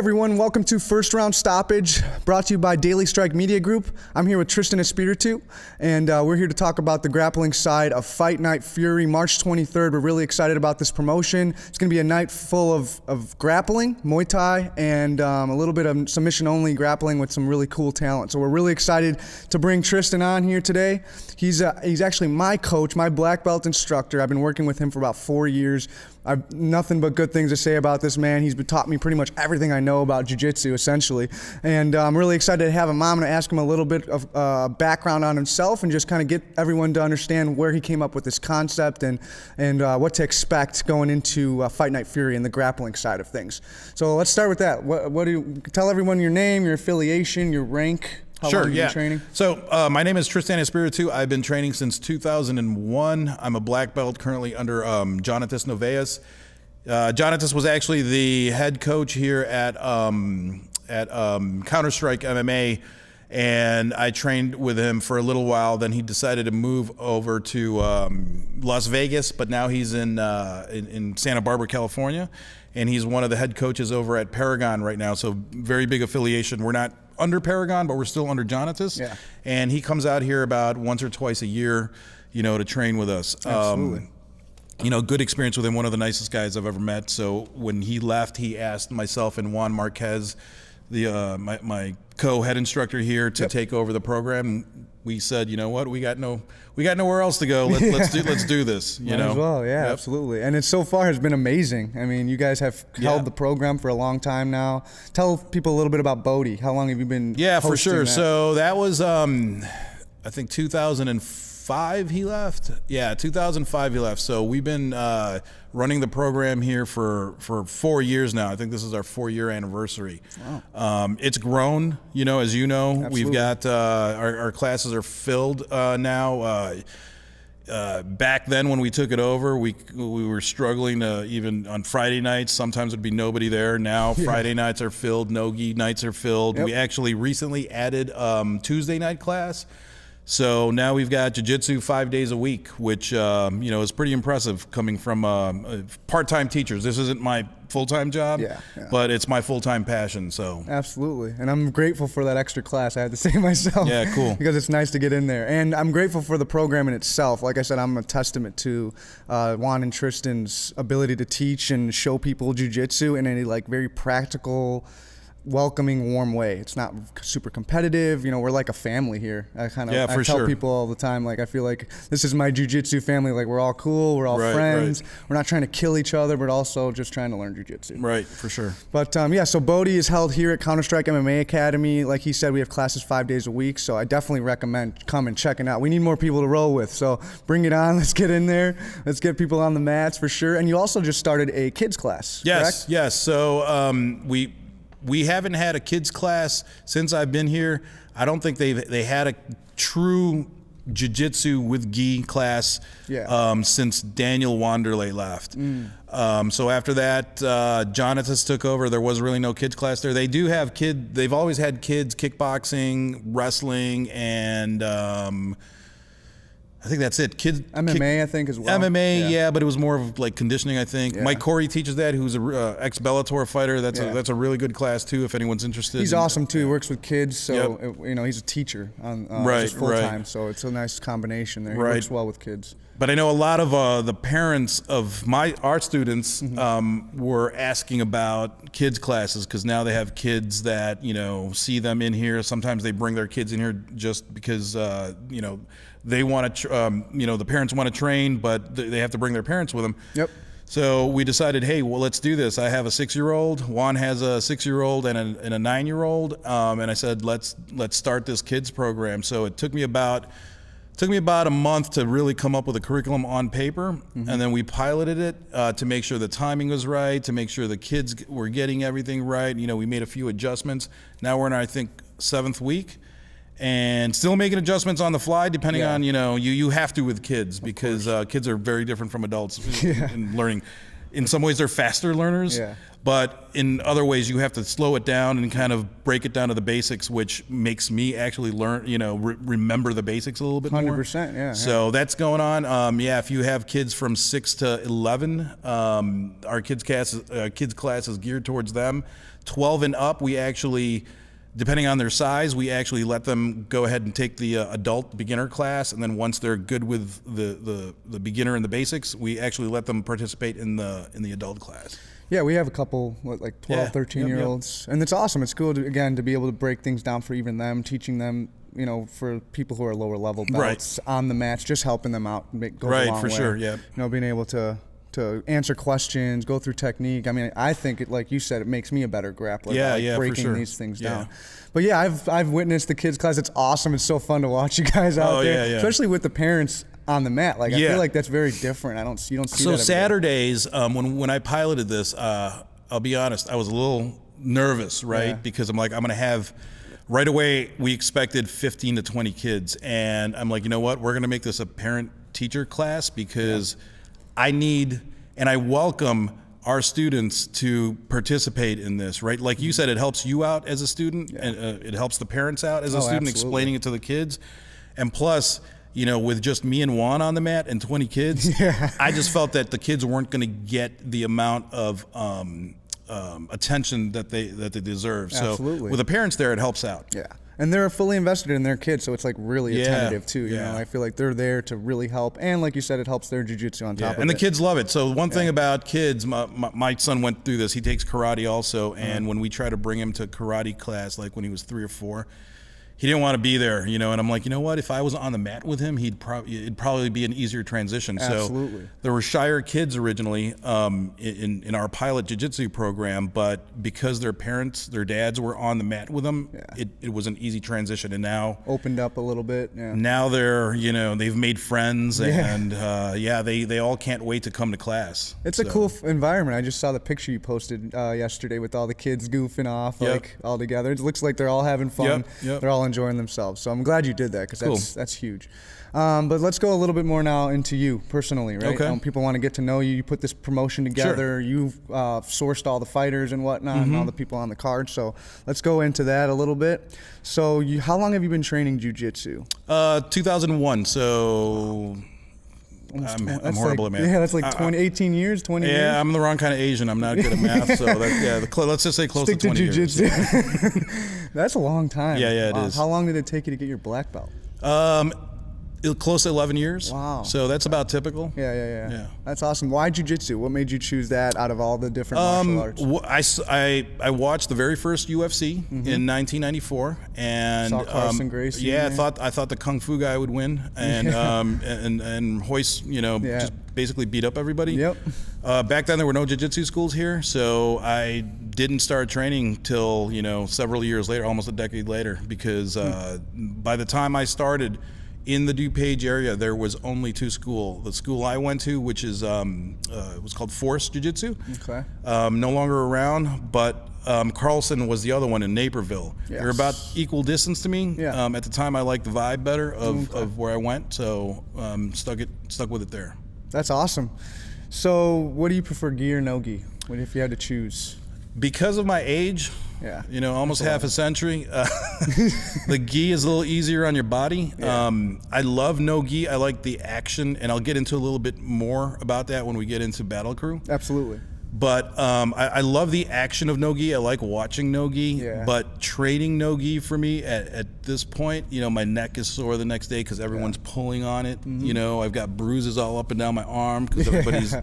everyone, welcome to First Round Stoppage, brought to you by Daily Strike Media Group. I'm here with Tristan Espiritu, and we're here to talk about the grappling side of Fight Night Fury, March 23rd. We're really excited about this promotion. It's going to be a night full of grappling, Muay Thai, and a little bit of submission-only grappling with some really cool talent. So we're really excited to bring Tristan on here today. He's actually my coach, my black belt instructor. I've been working with him for about 4 years. I've nothing but good things to say about this man. He's taught me pretty much everything I know about jiu-jitsu, essentially. And I'm really excited to have him on. I'm going to ask him a little bit of background on himself and just kind of get everyone to understand where he came up with this concept and what to expect going into Fight Night Fury and the grappling side of things. So let's start with that. What do you tell everyone your name, your affiliation, your rank? How long have you been training? So my name is Tristan Espiritu. I've been training since 2001. I'm a black belt currently under Jonatas Noveas. Jonatas was actually the head coach here at Counter Strike MMA, and I trained with him for a little while. Then he decided to move over to Las Vegas, but now he's in Santa Barbara, California, and he's one of the head coaches over at Paragon right now. So very big affiliation. We're not under Paragon, but we're still under Jonatas. Yeah. And he comes out here about once or twice a year, to train with us. Absolutely. Good experience with him, one of the nicest guys I've ever met. So when he left, he asked myself and Juan Marquez, my co-head instructor here, to take over the program. We said, you know what, we got nowhere else to go. Let's do this. Might as well, yeah, yep. Absolutely. And it so far has been amazing. I mean, you guys have held the program for a long time now. Tell people a little bit about Bodhi. How long have you been? Yeah, for sure. That? So that was I think 2005 he left. Yeah, 2005 he left. So we've been running the program here for 4 years now. I think this is our 4-year anniversary. Wow. It's grown, as you know. Absolutely. We've got our classes are filled now. Back then when we took it over, we were struggling to, even on Friday nights, sometimes there'd be nobody there. Now Friday nights are filled, no-gi nights are filled. Yep. We actually recently added Tuesday night class. So now we've got jiu-jitsu 5 days a week, which is pretty impressive coming from part-time teachers. This isn't my full-time job, but it's my full-time passion. So absolutely, and I'm grateful for that extra class. I have to say myself. Yeah, cool. Because it's nice to get in there, and I'm grateful for the program in itself. Like I said, I'm a testament to Juan and Tristan's ability to teach and show people jiu-jitsu in a very practical, welcoming, warm way. It's not super competitive. We're like a family here. I tell people all the time, I feel like this is my jiu-jitsu family. We're all cool. We're all friends. Right. We're not trying to kill each other, but also just trying to learn jiu-jitsu. Right, for sure. But so Bodhi is held here at Counter Strike MMA Academy. Like he said, we have classes 5 days a week. So I definitely recommend coming, checking out. We need more people to roll with. So bring it on. Let's get in there. Let's get people on the mats for sure. And you also just started a kids class, correct? Yes. So we haven't had a kids class since I've been here. I don't think they had a true jiu-jitsu with gi class since Daniel Wanderlei left. So after that, Jonatas took over. There was really no kids class there. They do have they've always had kids kickboxing, wrestling, and I think that's it. MMA, I think, as well. MMA, but it was more of conditioning, I think. Yeah. Mike Corey teaches that, who's a ex-Bellator fighter. That's a really good class too, if anyone's interested. He's awesome too. He works with kids, so he's a teacher on just full time. So it's a nice combination there. He works well with kids. But I know a lot of the parents of our students were asking about kids classes, because now they have kids that see them in here. Sometimes they bring their kids in here just because they want to, the parents want to train, but they have to bring their parents with them. Yep. So we decided, hey, well, let's do this. I have a 6-year-old. Juan has a 6-year-old and a 9-year-old. And I said, let's start this kids program. So it took me about a month to really come up with a curriculum on paper, and then we piloted it to make sure the timing was right, to make sure the kids were getting everything right. We made a few adjustments. Now we're in, I think, 7th week, and still making adjustments on the fly, depending on, you have to with kids, because kids are very different from adults in learning. In some ways, they're faster learners. But in other ways, you have to slow it down and kind of break it down to the basics, which makes me actually learn, remember the basics a little bit more. 100%, yeah. So that's going on. If you have kids from 6 to 11, our kids class is geared towards them. 12 and up, we actually, depending on their size, we actually let them go ahead and take the adult beginner class, and then once they're good with the beginner and the basics, we actually let them participate in the adult class. Yeah, we have a couple, like 12, 13-year-olds. And it's awesome. It's cool, to be able to break things down for even them, teaching them, for people who are lower level belts on the match, just helping them out. Goes a long way. Sure, yeah. Being able to answer questions, go through technique. I mean, I think it, like you said, it makes me a better grappler. Breaking for sure. these things down. But yeah, I've witnessed the kids class. It's awesome. It's so fun to watch you guys out there, especially with the parents on the mat. Like I feel like that's very different. You don't see that every day. Saturdays, when I piloted this, I'll be honest, I was a little nervous, right? Yeah. Because I'm going to have, right away, we expected 15 to 20 kids. And I'm like, you know what? We're going to make this a parent-teacher class because I need, and I welcome our students to participate in this, right? Like you said, it helps you out as a student, and it helps the parents out as a student, explaining it to the kids. And plus, with just me and Juan on the mat and 20 kids, I just felt that the kids weren't going to get the amount of attention that they deserve. Absolutely. So with the parents there, it helps out. Yeah. And they're fully invested in their kids, so it's like really attentive too. You know, I feel like they're there to really help, and like you said, it helps their jiu-jitsu on top of it. And the kids love it. So one thing about kids, my son went through this. He takes karate also, and when we try to bring him to karate class, like when he was 3 or 4, he didn't want to be there, and I'm like, you know what? If I was on the mat with him, it'd probably be an easier transition. Absolutely. So there were shyer kids originally in our pilot jiu-jitsu program, but because their dads were on the mat with them, it was an easy transition. And now opened up a little bit. Yeah. Now they're, they've made friends, and they all can't wait to come to class. It's a cool environment. I just saw the picture you posted yesterday with all the kids goofing off, like all together. It looks like they're all having fun. They're all enjoying themselves. So I'm glad you did that, because that's huge. But let's go a little bit more now into you personally, right? Okay. People want to get to know you. You put this promotion together. Sure. You've sourced all the fighters and whatnot, and all the people on the card. So let's go into that a little bit. So how long have you been training jiu-jitsu? 2001. So I'm horrible at math. Yeah, that's like 18 years, 20 years? Yeah, I'm the wrong kind of Asian. I'm not good at math. So let's just say close to 20 years. That's a long time. Yeah, it is. How long did it take you to get your black belt? Close to 11 years. Wow. So that's about typical. Yeah. That's awesome. Why jiu-jitsu? What made you choose that out of all the different martial arts? I watched the very first UFC in 1994, and saw Carson Gracie. Yeah, I thought the Kung Fu guy would win, and and Royce, just basically beat up everybody. Yep. Back then there were no jiu-jitsu schools here, so I didn't start training till several years later, almost a decade later, because by the time I started in the DuPage area, there was only 2 schools. The school I went to, which is it was called Force Jiu-Jitsu, no longer around, but Carlson was the other one in Naperville. Yes. They're about equal distance to me. Yeah. At the time, I liked the vibe better of where I went, so stuck with it there. That's awesome. So what do you prefer, gi or no gi? What if you had to choose? Because of my age, almost half a century, the gi is a little easier on your body. I love no gi. I like the action, and I'll get into a little bit more about that when we get into Battle Crew. Absolutely. But I love the action of no gi. I like watching no gi. Yeah. But trading no gi for me at this point, my neck is sore the next day because everyone's pulling on it. I've got bruises all up and down my arm because everybody's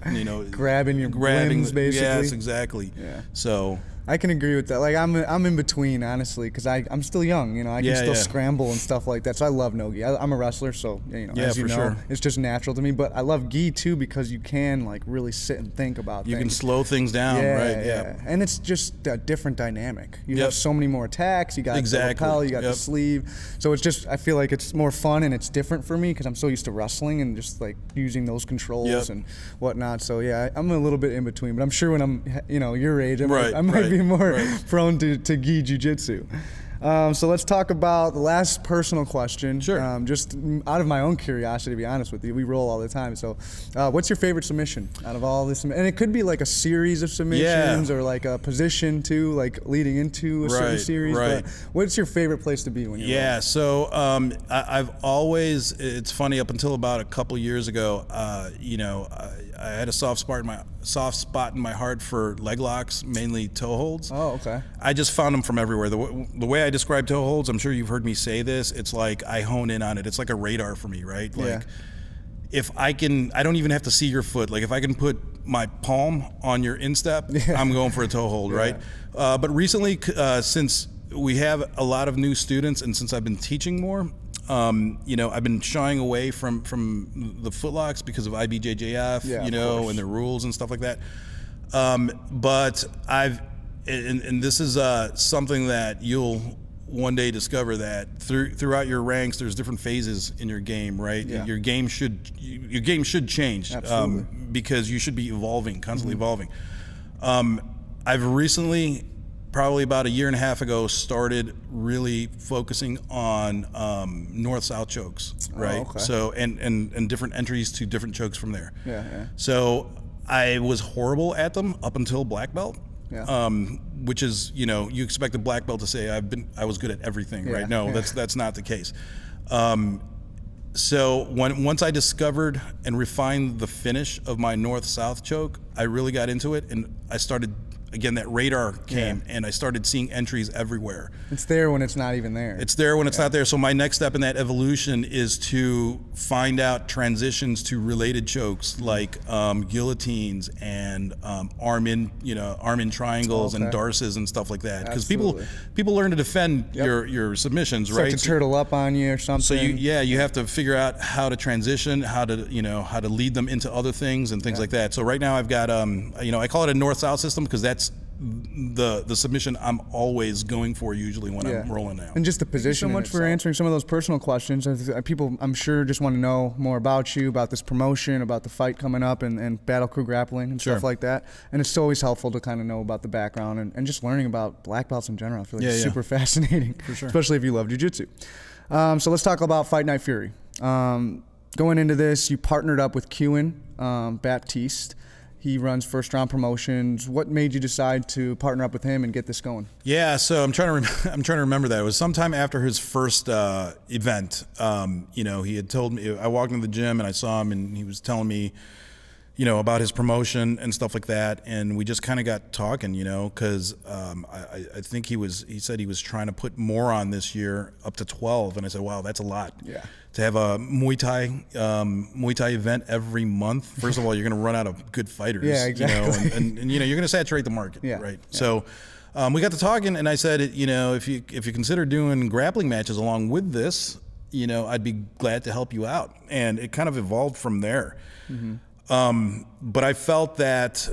grabbing limbs, basically. Yes, exactly. Yeah. So I can agree with that. Like I'm in between, honestly, because I'm still young. I can still scramble and stuff like that. So I love no gi. I'm a wrestler, so as you know, sure. It's just natural to me. But I love gi too because you can really sit and think about things. You can slow things down, right? Yeah. And it's just a different dynamic. You have so many more attacks. You got the lapel, you got the sleeve. So it's just, I feel like it's more fun and it's different for me because I'm so used to wrestling and just using those controls and whatnot. So yeah, I'm a little bit in between. But I'm sure when I'm your age, I might be more prone to gi jiu-jitsu. So let's talk about the last personal question. Sure. Just out of my own curiosity, to be honest with you, we roll all the time. So, what's your favorite submission out of all this? And it could be like a series of submissions or like a position too, like leading into a certain series. Right. But what's your favorite place to be when you're rolling? So I've always, it's funny, up until about a couple years ago, I had a soft spot in my heart for leg locks, mainly toe holds. Oh, okay. I just found them from everywhere. The way I describe toe holds, I'm sure you've heard me say this, it's like I hone in on it. It's like a radar for me, right? Like if I don't even have to see your foot. Like if I can put my palm on your instep, I'm going for a toe hold, right? But recently, since we have a lot of new students and since I've been teaching more, I've been shying away from the footlocks because of IBJJF, and their rules and stuff like that. But and this is something that you'll one day discover, that throughout your ranks, there's different phases in your game, right? Yeah. Your game should change, because you should be evolving, constantly evolving. I've recently, probably about a year and a half ago, started really focusing on north-south chokes, right? Oh, okay. So and different entries to different chokes from there. Yeah. So I was horrible at them up until black belt. Which is, you expect a black belt to say I was good at everything, right? No, that's not the case. So once I discovered and refined the finish of my north-south choke, I really got into it, and I started, again, that radar came, and I started seeing entries everywhere. It's there when it's not even there. It's there when it's not there. So my next step in that evolution is to find out transitions to related chokes, like guillotines and arm in triangles and darces and stuff like that. Because people learn to defend your submissions, right? Start to turtle up on you or something. So you have to figure out how to transition, how to lead them into other things and things like that. So right now I've got I call it a north-south system because that's the submission I'm always going for usually when I'm rolling out. And just the position. Thank you so much for answering some of those personal questions. People, I'm sure, just want to know more about you, about this promotion, about the fight coming up, and Battle Crew Grappling and stuff like that. And it's always helpful to kind of know about the background and just learning about black belts in general. I feel like it's super fascinating, for sure, especially if you love jiu-jitsu. So let's talk about Fight Night Fury. Going into this, you partnered up with Kewen Baptiste. He runs First Round Promotions. What made you decide to partner up with him and get this going? Yeah, so I'm trying to remember that. It was sometime after his first event. He had told me, I walked into the gym and I saw him, and he was telling me, about his promotion and stuff like that. And we just kind of got talking, because I think he said he was trying to put more on this year, up to 12. And I said, wow, that's a lot. Yeah. To have a Muay Thai event every month. First of all, you're going to run out of good fighters. Yeah, exactly. And you're going to saturate the market, right? Yeah. So we got to talking, and I said, if you consider doing grappling matches along with this, I'd be glad to help you out. And it kind of evolved from there. But I felt that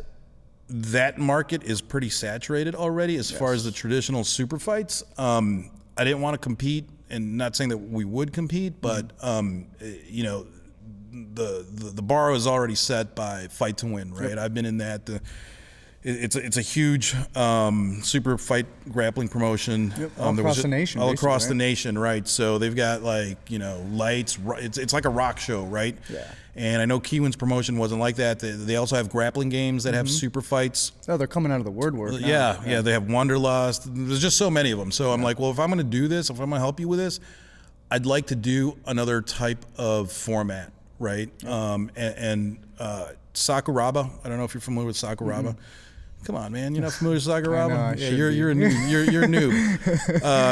market is pretty saturated already as far as the traditional super fights. I didn't want to compete, and not saying that we would compete, but the bar was already set by Fight to Win, right? I've been in that. It's a huge super fight grappling promotion. All across the nation. All across the nation, right? So they've got lights. It's like a rock show, right? Yeah. And I know Kewen's promotion wasn't like that. They also have grappling games that have super fights. Oh, they're coming out of the woodwork now. Yeah. They have Wanderlust. There's just so many of them. So I'm like, well, if I'm going to do this, if I'm going to help you with this, I'd like to do another type of format, right? And Sakuraba. I don't know if you're familiar with Sakuraba. Come on, man! You're not familiar with Sakuraba? Yeah, you're a noob. You're a noob.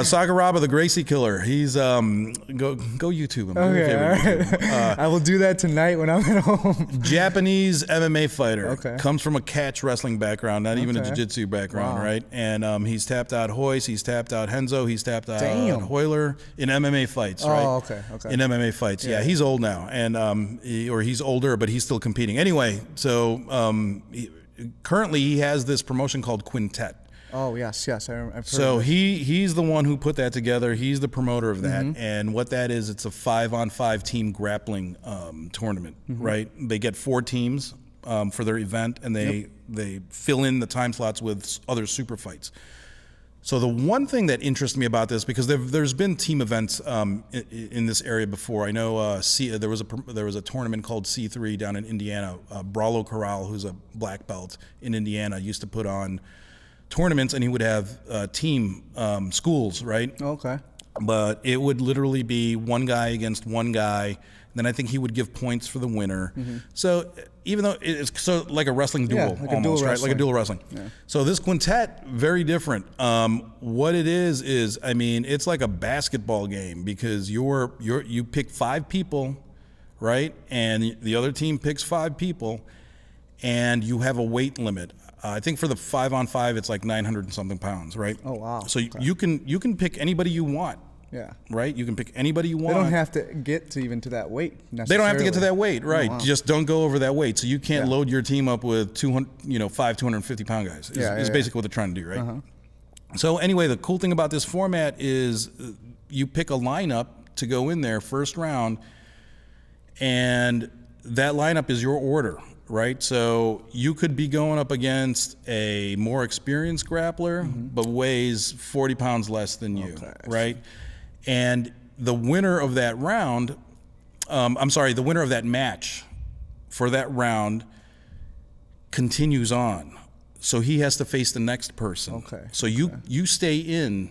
Sakuraba, the Gracie Killer. He's go YouTube him. Okay, all right. I will do that tonight when I'm at home. Japanese MMA fighter. Okay. Comes from a catch wrestling background, not even a jiu-jitsu background, right? And he's tapped out Hoist, he's tapped out Henzo, he's tapped out Hoyler in MMA fights, right? Oh, okay. In MMA fights, yeah. He's old now, and he's older, but he's still competing. Anyway, so. Currently, he has this promotion called Quintet. Oh, yes, I've heard so of it. he's the one who put that together. He's the promoter of that. And what that is, it's a 5-on-5 team grappling tournament, right? They get 4 teams for their event, and they fill in the time slots with other super fights. So the one thing that interests me about this, because there's been team events in this area before. I know there was a tournament called C3 down in Indiana. Brawlo Corral, who's a black belt in Indiana, used to put on tournaments, and he would have team schools, right? Okay. But it would literally be one guy against one guy. Then I think he would give points for the winner. So even though it's so like a wrestling duel, like almost, right? Like a dual wrestling. Yeah. So this quintet, very different. What it is I mean, it's like a basketball game, because you pick 5 people, right? And the other team picks 5 people, and you have a weight limit. I think for the 5-on-5, it's like 900 and something pounds, right? Oh wow. So you can pick anybody you want. Yeah. Right? You can pick anybody you want. They don't have to get to even to that weight necessarily. They don't have to get to that weight, right? Oh, wow. Just don't go over that weight. So you can't load your team up with 5 250-pound guys. Is basically what they're trying to do, right? So anyway, the cool thing about this format is you pick a lineup to go in there first round, and that lineup is your order, right? So you could be going up against a more experienced grappler, but weighs 40 pounds less than you, right? And the winner of that round, the winner of that match for that round continues on. So he has to face the next person. Okay. So you stay in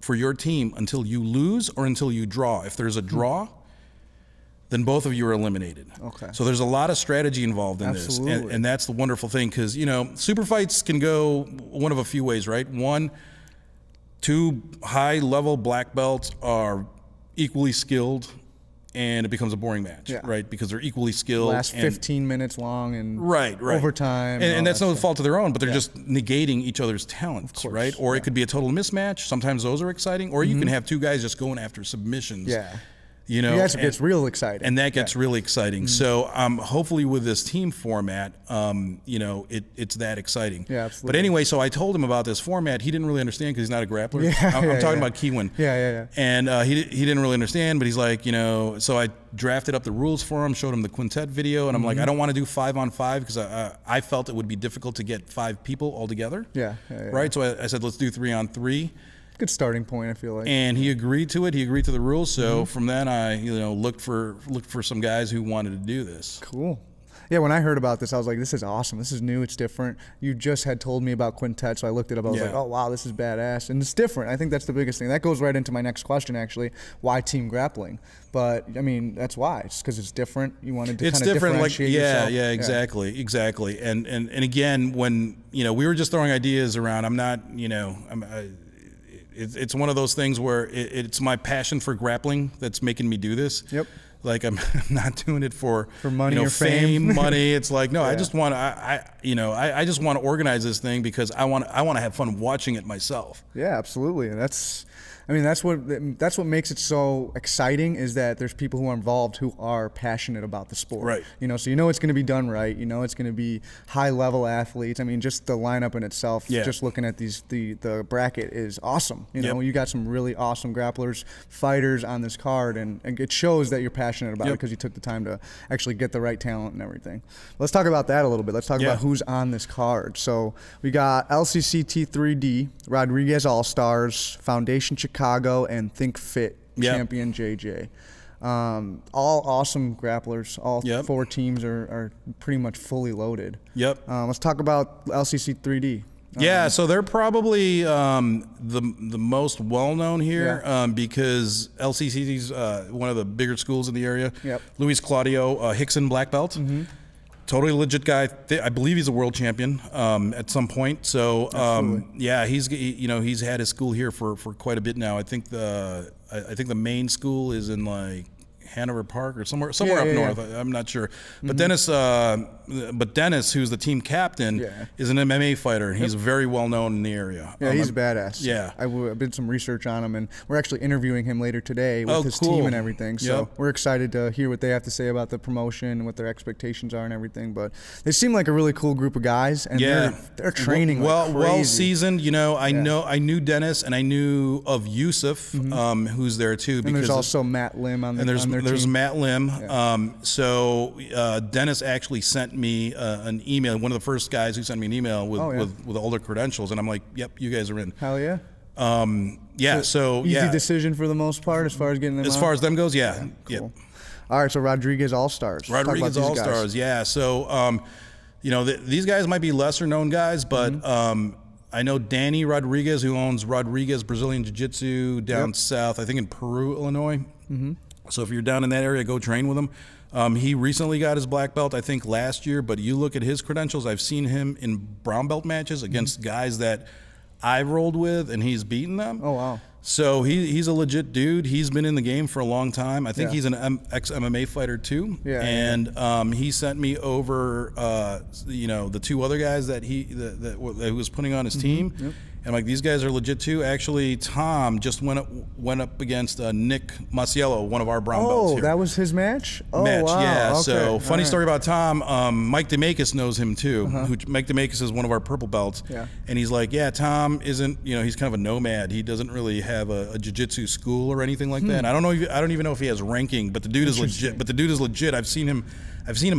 for your team until you lose or until you draw. If there's a draw, then both of you are eliminated. Okay. So there's a lot of strategy involved in this. And that's the wonderful thing, because, super fights can go one of a few ways, right? 1, 2 high-level black belts are equally skilled, and it becomes a boring match, right? Because they're equally skilled. Last 15 minutes long and right. overtime. And that's no fault of their own, but they're just negating each other's talents, right? Or it could be a total mismatch. Sometimes those are exciting. Or you can have 2 guys just going after submissions. Yeah. It gets real exciting. And that gets really exciting. So hopefully with this team format, it's that exciting. Yeah, absolutely. But anyway, so I told him about this format. He didn't really understand, because he's not a grappler. I'm talking about Kiwin. Yeah. And he didn't really understand, but he's like, so I drafted up the rules for him, showed him the quintet video, and I'm like, I don't want to do 5-on-5, because I felt it would be difficult to get 5 people all together. Yeah. Right? So I said, let's do 3-on-3. Good starting point, I feel like. And he agreed to it. He agreed to the rules. So from then, I looked for some guys who wanted to do this. Cool. Yeah, when I heard about this, I was like, this is awesome. This is new. It's different. You just had told me about quintet, so I looked it up. I was like, oh, wow, this is badass. And it's different. I think that's the biggest thing. That goes right into my next question, actually. Why team grappling? But, I mean, that's why. It's because it's different. You wanted to kind of differentiate yourself. Yeah, exactly. And again, when, we were just throwing ideas around, I'm not, it's one of those things where it's my passion for grappling that's making me do this. Yep. Like I'm not doing it for money or fame, money. It's like, no, I just want to, I just want to organize this thing because I want to have fun watching it myself. Yeah, absolutely. And that's what makes it so exciting, is that there's people who are involved who are passionate about the sport. Right. So it's going to be done right. It's going to be high level athletes. I mean, just the lineup in itself. Yeah. Just looking at the bracket is awesome. You got some really awesome grapplers, fighters on this card, and it shows that you're passionate about it, because you took the time to actually get the right talent and everything. Let's talk about that a little bit. Let's talk about who's on this card. So we got LCC T3D, Rodriguez All Stars, Foundation Chicago, and Think Fit champion JJ. All awesome grapplers. All 4 teams are pretty much fully loaded. Yep. Let's talk about LCC 3D. So they're probably the most well-known here, because LCC is one of the bigger schools in the area. Yep. Luis Claudio Hickson, black belt. Totally legit guy. I believe he's a world champion at some point. So he's had his school here for quite a bit now. I think the main school is in like Hanover Park or somewhere up north. I'm not sure. But Dennis, who's the team captain, is an MMA fighter, and he's very well known in the area. Yeah, he's badass. Yeah, I've did some research on him, and we're actually interviewing him later today with his team and everything. So we're excited to hear what they have to say about the promotion and what their expectations are and everything. But they seem like a really cool group of guys, and they're training well seasoned. I knew Dennis, and I knew of Yusuf, who's there too. And there's also Matt Lim on their team. There's Matt Lim. So Dennis actually sent me an email. One of the first guys who sent me an email with older credentials, and I'm like, "Yep, you guys are in." Hell yeah! Yeah, so easy decision for the most part as far as getting them as out? far as them goes, yeah. Cool. Yep. All right, so Rodriguez All-Stars. Rodriguez All-Stars, yeah. So, you know, these guys might be lesser known guys, but I know Danny Rodriguez, who owns Rodriguez Brazilian Jiu-Jitsu down south, I think in Peru, Illinois. So if you're down in that area, go train with him. He recently got his black belt, I think last year, but you look at his credentials, I've seen him in brown belt matches against guys that I've rolled with, and he's beaten them. Oh, wow. So he's a legit dude. He's been in the game for a long time. I think he's an ex-MMA fighter too. Yeah. And he sent me over, you know, the two other guys that he was putting on his team. Yep. And like, these guys are legit too. Actually, Tom just went up against Nick Maciello, one of our brown belts here. Oh, that was his match? Oh, wow. Yeah. Okay. So funny story about Tom. Mike DeMakis knows him too. Mike DeMakis is one of our purple belts. Yeah. And he's like, yeah, Tom isn't, you know, he's kind of a nomad. He doesn't really have a jiu-jitsu school or anything like that. I don't know. I don't even know if he has ranking, but the dude is legit. I've seen him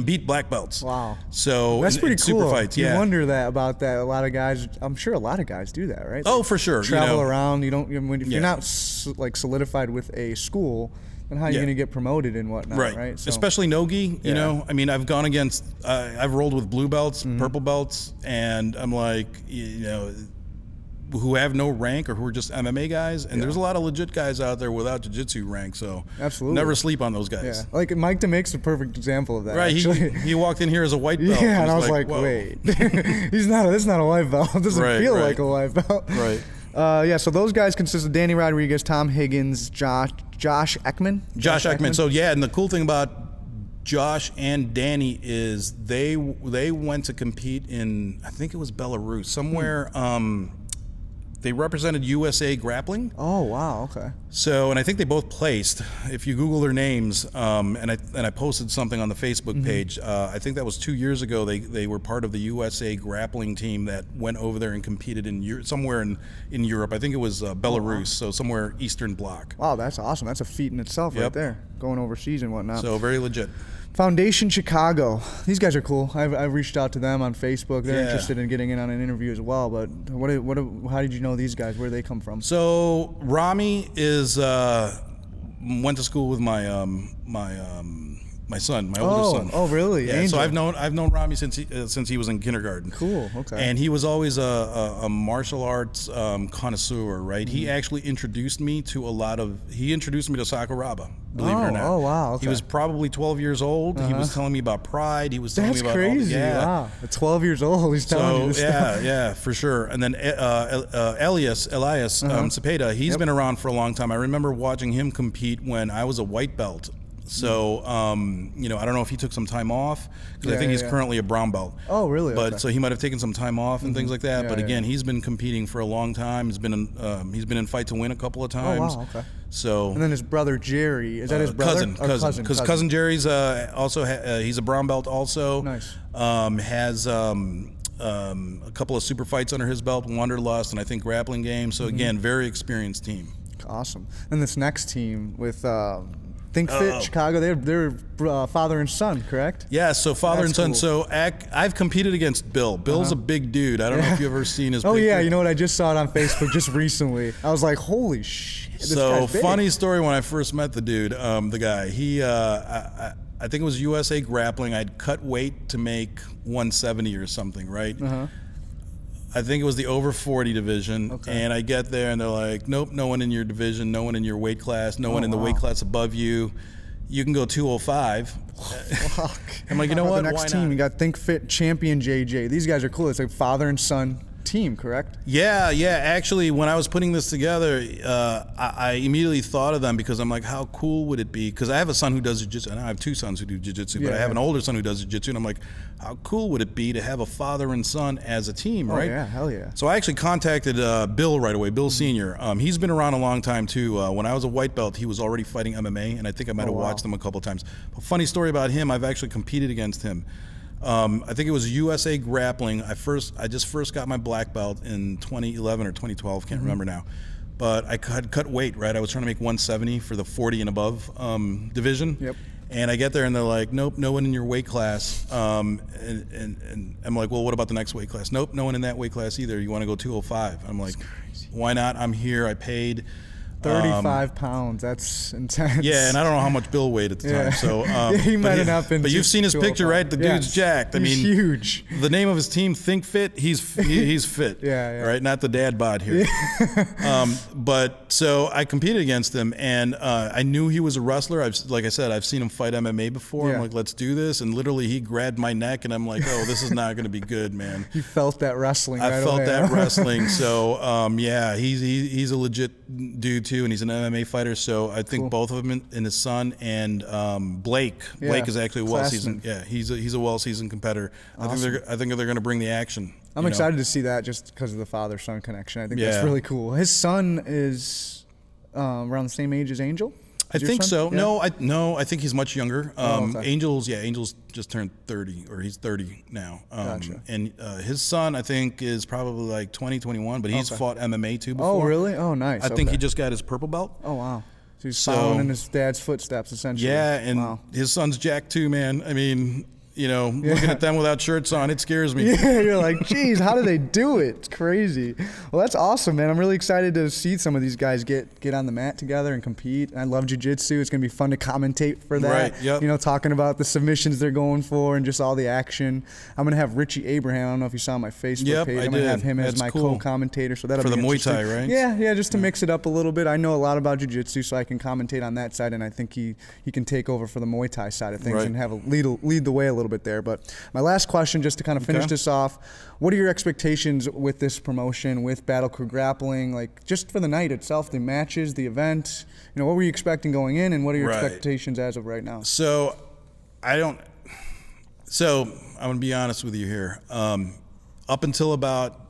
beat black belts. Wow. So that's pretty cool. Super fights, yeah. You wonder about that. A lot of guys, I'm sure a lot of guys do that, right? Oh, for sure. Travel around. You don't. If you're not like solidified with a school, then how are you going to get promoted and whatnot, right? So, especially no-gi. You know, I mean, I've gone against, I've rolled with blue belts, purple belts, and I'm like, you know, who have no rank or who are just MMA guys, and there's a lot of legit guys out there without jiu-jitsu rank, so absolutely never sleep on those guys. Yeah, like Mike DeMake's a perfect example of that. Right, he walked in here as a white belt. Yeah, and I was like wait, that's not a white belt. It doesn't feel like a white belt. Right. Yeah, so those guys consist of Danny Rodriguez, Tom Higgins, Josh Ekman. Josh Ekman. So yeah, and the cool thing about Josh and Danny is they went to compete in, I think it was Belarus, somewhere. They represented USA Grappling. Oh, wow, okay. So, and I think they both placed. If you Google their names, and I posted something on the Facebook page. I think that was 2 years ago. They were part of the USA Grappling team that went over there and competed in somewhere in Europe. I think it was Belarus, so somewhere Eastern Bloc. Wow, that's awesome. That's a feat in itself right there, going overseas and whatnot. So very legit. Foundation Chicago. These guys are cool. I've reached out to them on Facebook. They're interested in getting in on an interview as well. But how did you know these guys? Where do they come from? So Rami went to school with my son, my older son. Oh, really? Yeah. Angel. So I've known Rami since he was in kindergarten. Cool. Okay. And he was always a martial arts connoisseur, right? He actually introduced me to Sakuraba. Believe it or not. Oh, wow. Okay. He was probably 12 years old. He was telling me about pride. He was telling me about crazy. Wow. At 12 years old, he's telling you this stuff. Yeah, for sure. And then Elias Cepeda, he's been around for a long time. I remember watching him compete when I was a white belt. So, you know, I don't know if he took some time off, because I think he's currently a brown belt. Oh, really? But so he might have taken some time off and things like that. But again, he's been competing for a long time. He's been in Fight to Win a couple of times. Oh, wow. Okay. So. And then his brother Jerry, is that his brother? Cousin. Because cousin Jerry's also he's a brown belt also. Nice. Has a couple of super fights under his belt, Wanderlust, and I think Grappling Game. So again, very experienced team. Awesome. And this next team with Think Fit Chicago, they're father and son, correct? Yeah, so father and son. Cool. So I've competed against Bill. Bill's a big dude. I don't know if you've ever seen his picture. You know what? I just saw it on Facebook just recently. I was like, holy shit. So funny story when I first met the dude, the guy. He, I think it was USA Grappling. I'd cut weight to make 170 or something, right? I think it was the over 40 division, and I get there and they're like, nope, no one in your division, no one in your weight class, no one in the weight class above you. You can go 205. Fuck. I'm like, you know what? The next team, you got Think Fit Champion JJ. These guys are cool. It's like father and son team, correct? Yeah. Actually, when I was putting this together, I immediately thought of them because I'm like, how cool would it be? Because I have a son who does jiu-jitsu, and I have two sons who do jiu-jitsu, but I have an older son who does jiu-jitsu, and I'm like, how cool would it be to have a father and son as a team, right? Oh, yeah, hell yeah. So I actually contacted Bill right away, Bill Sr. He's been around a long time, too. When I was a white belt, he was already fighting MMA, and I think I might have watched him a couple times. But funny story about him, I've actually competed against him. I think it was USA Grappling. I just first got my black belt in 2011 or 2012, can't remember now. But I had cut weight, right? I was trying to make 170 for the 40 and above division. Yep. And I get there and they're like, nope, no one in your weight class. And I'm like, well, what about the next weight class? Nope, no one in that weight class either. You want to go 205? I'm like, why not? I'm here. I paid. 35 pounds. That's intense. Yeah, and I don't know how much Bill weighed at the time. So he might have not been. But you've seen his picture, right? The dude's jacked. I mean, he's huge. The name of his team, Think Fit. He's fit. Yeah. Right, not the dad bod here. But so I competed against him, and I knew he was a wrestler. Like I said, I've seen him fight MMA before. I'm like, let's do this. And literally, he grabbed my neck, and I'm like, oh, this is not going to be good, man. You felt that wrestling. I felt that wrestling. So yeah, he's a legit dude too, and he's an MMA fighter. So I think both of them and his son and Blake. Blake is actually a well-seasoned. Yeah, he's a well-seasoned competitor. Awesome. I think they're going to bring the action. I'm excited to see that just because of the father-son connection. I think that's really cool. His son is around the same age as Angel. I think so. Yeah. No, I think he's much younger. Okay. Angel's just turned 30, or he's 30 now. Gotcha. And his son, I think, is probably like 20, 21, but he's fought MMA too before. Oh, really? Oh, nice. I think he just got his purple belt. Oh, wow. So he's following in his dad's footsteps, essentially. Yeah, and his son's jacked too, man. I mean, looking at them without shirts on, it scares me. Yeah, you're like, geez, how do they do it? It's crazy. Well, that's awesome, man. I'm really excited to see some of these guys get on the mat together and compete. I love jiu-jitsu. It's going to be fun to commentate for that. Right, yep. Talking about the submissions they're going for and just all the action. I'm going to have Richie Abraham. I don't know if you saw my Facebook page. I'm going to have him as my co-commentator. So that'll be for the Muay Thai, right? Yeah, just to mix it up a little bit. I know a lot about jiu-jitsu, so I can commentate on that side, and I think he can take over for the Muay Thai side of things and have lead the way a little bit there. But my last question, just to kind of finish this off, what are your expectations with this promotion, with Battle Crew Grappling, like just for the night itself, the matches, the event? What were you expecting going in, and what are your expectations as of right now? So I'm going to be honest with you here. Up until about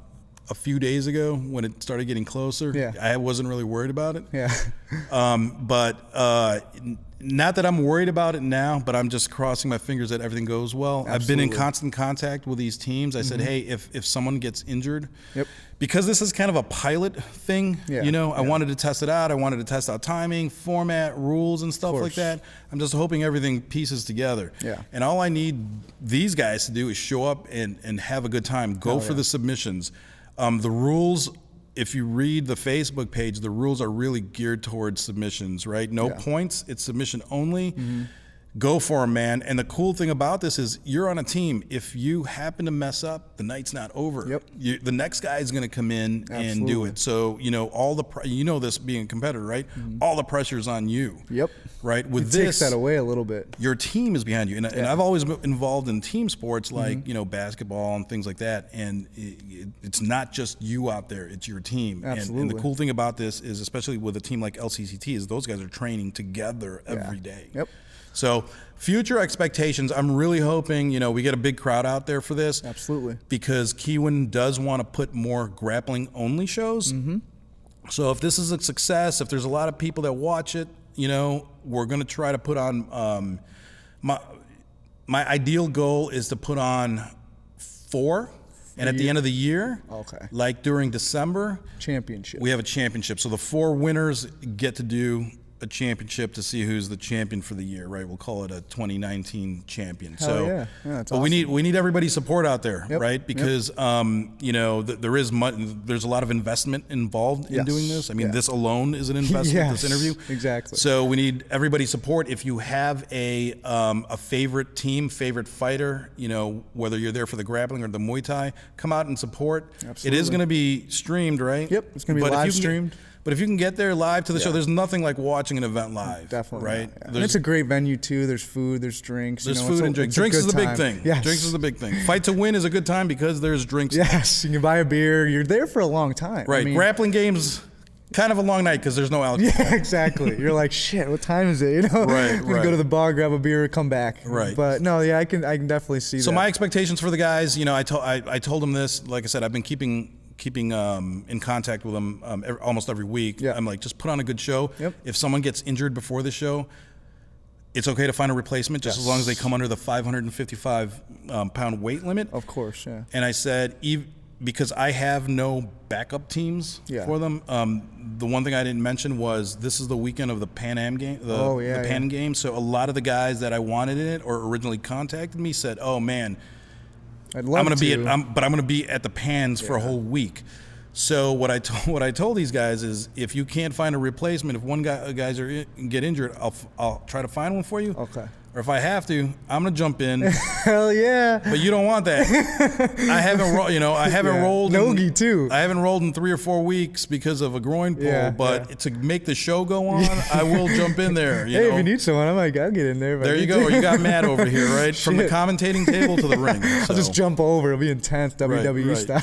a few days ago, when it started getting closer, I wasn't really worried about it. Yeah. But not that I'm worried about it now, but I'm just crossing my fingers that everything goes well. Absolutely. I've been in constant contact with these teams. I said, hey, if someone gets injured, because this is kind of a pilot thing, I wanted to test it out. I wanted to test out timing, format, rules, and stuff like that. I'm just hoping everything pieces together. Yeah. And all I need these guys to do is show up and have a good time. Go for the submissions. The rules, if you read the Facebook page, the rules are really geared towards submissions, right? No points, it's submission only. Go for them, man. And the cool thing about this is you're on a team. If you happen to mess up, the night's not over. The next guy is going to come in and do it. So, all this being a competitor, right? All the pressure's on you. Right? With this, takes that away a little bit. Your team is behind you. And I've always been involved in team sports like, basketball and things like that. And it's not just you out there, it's your team. And the cool thing about this is, especially with a team like LCCT, is those guys are training together every day. So future expectations, I'm really hoping, we get a big crowd out there for this. Absolutely. Because Kiwan does want to put more grappling only shows. So if this is a success, if there's a lot of people that watch it, we're going to try to put on, my ideal goal is to put on 4. And at the end of the year, like during December, we have a championship. So the 4 winners get to do a championship to see who's the champion for the year, right? We'll call it a 2019 champion. That's but awesome. we need everybody's support out there, right? Because there's a lot of investment involved in doing this. I mean, this alone is an investment. This interview, exactly. So we need everybody's support. If you have a favorite team, favorite fighter, whether you're there for the grappling or the Muay Thai, come out and support. Absolutely. It is going to be streamed, right? It's going to be live streamed. But if you can get there live to the show, there's nothing like watching an event live. Definitely. Right? And it's a great venue, too. There's food, there's drinks. There's food and drinks. Drinks is the big thing. Yes. Drinks is the big thing. Fight to win is a good time because there's drinks. Yes. You can buy a beer. You're there for a long time. Right. Grappling games, kind of a long night because there's no alcohol. Yeah, exactly. You're like, shit, what time is it? Right. I'm gonna go to the bar, grab a beer, come back. Right. But no, I can definitely see that. So my expectations for the guys, I told them this. Like I said, I've been keeping in contact with them almost every week. I'm like, just put on a good show. If someone gets injured before the show, it's okay to find a replacement just as long as they come under the 555 pound weight limit. Of course, yeah. And I said, because I have no backup teams for them. The one thing I didn't mention was this is the weekend of the Pan Am game, the Pan game. So a lot of the guys that I wanted in it or originally contacted me said, "Oh man, I'd love but I'm gonna be at the Pans for a whole week." So what I told these guys is, if you can't find a replacement, if one guys get injured, I'll try to find one for you. Okay. Or if I have to, I'm gonna jump in. Hell yeah! But you don't want that. I haven't rolled. Nogi too. I haven't rolled in 3 or 4 weeks because of a groin pull. But to make the show go on, I will jump in there. You know? If you need someone, I'm like, I'll get in there. There you go. You got Matt over here, right? From the commentating table to the ring. So. I'll just jump over. It'll be intense, WWE style.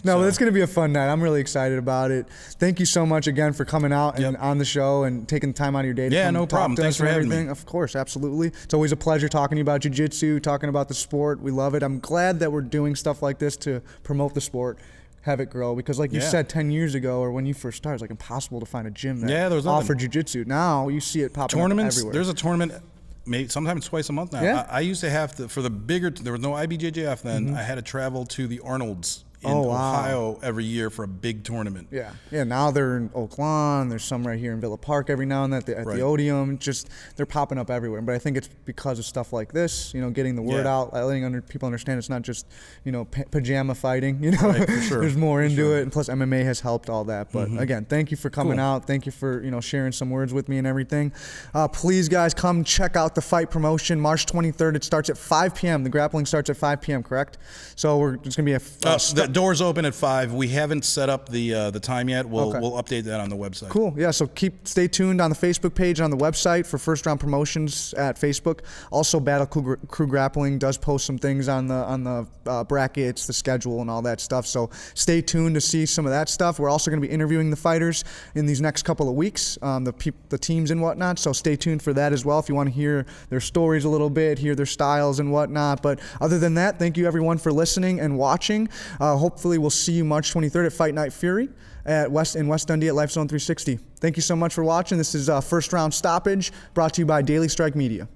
No, but it's gonna be a fun night. I'm really excited about it. Thank you so much again for coming out and on the show and taking the time out of your day to come no problem. Thanks for having me. Of course, absolutely. It's always a pleasure talking to you about jiu-jitsu, talking about the sport. We love it. I'm glad that we're doing stuff like this to promote the sport, have it grow. Because like you said 10 years ago, or when you first started, it was like impossible to find a gym that offered jiu-jitsu. Now you see it popping up everywhere. There's a tournament sometimes twice a month now. Yeah. I used to have to, for the bigger, there was no IBJJF then, I had to travel to the Arnold's in Ohio every year for a big tournament. Yeah. Now they're in Oak Lawn. There's some right here in Villa Park every now and then at the Odeum. Just they're popping up everywhere. But I think it's because of stuff like this. You know, getting the word out, letting people understand it's not just pajama fighting. You know, for sure. There's more into it, and plus MMA has helped all that. But again, thank you for coming out. Thank you for sharing some words with me and everything. Please, guys, come check out the fight promotion. March 23rd. It starts at 5 p.m. The grappling starts at 5 p.m. Correct? So it's gonna be the doors open at 5. We haven't set up the time yet. We'll update that on the website. Cool. Yeah. So stay tuned on the Facebook page and on the website for First Round Promotions at Facebook. Also, Battle Crew Grappling does post some things on the brackets, the schedule, and all that stuff. So stay tuned to see some of that stuff. We're also going to be interviewing the fighters in these next couple of weeks, the teams and whatnot. So stay tuned for that as well if you want to hear their stories a little bit, hear their styles and whatnot. But other than that, thank you everyone for listening and watching. Hopefully we'll see you March 23rd at Fight Night Fury in West Dundee at Life Zone 360. Thank you so much for watching. This is First Round Stoppage, brought to you by Daily Strike Media.